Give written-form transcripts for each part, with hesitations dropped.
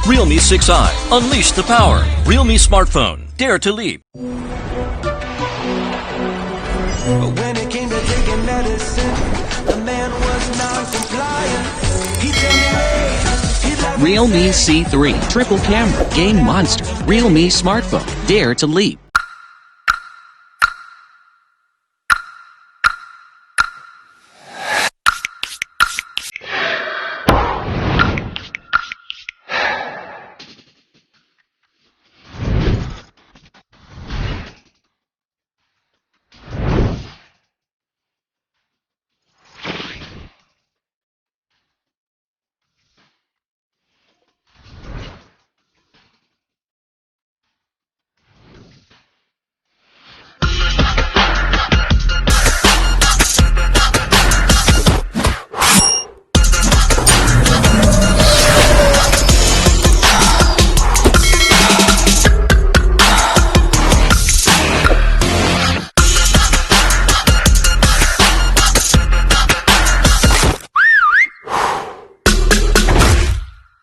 Realme 6i. Unleash the power. Realme smartphone. Dare to leap. But when it came to taking medicine, the man was non-compliant. He told me, hey, he'd like Realme C3 triple camera game monster. Realme smartphone. Dare to leap.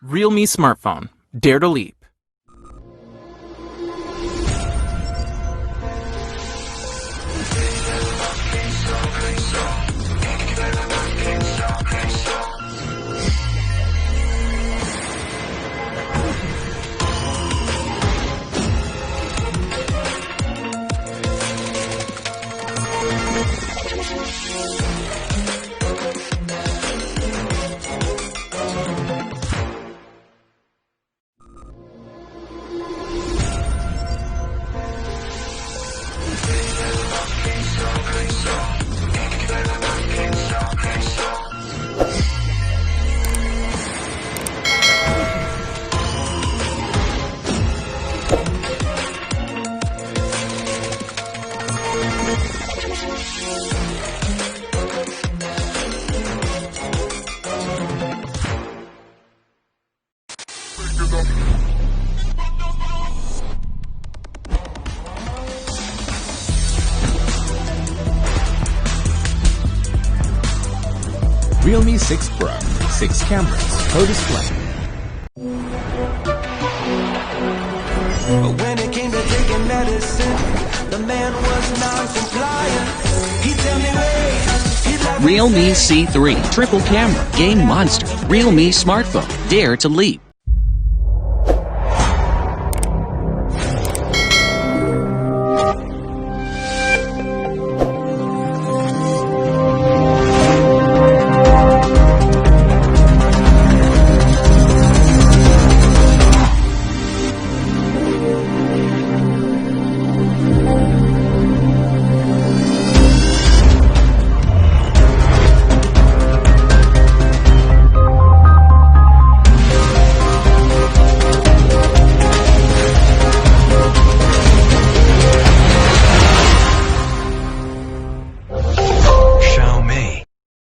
Realme smartphone. Dare to leap. Realme 6 Pro, 6 cameras, co-display. But when it came to taking medicine, the man was non-compliant. He told me, hey, he'd like Realme C3 triple camera game monster. Realme smartphone. Dare to leap.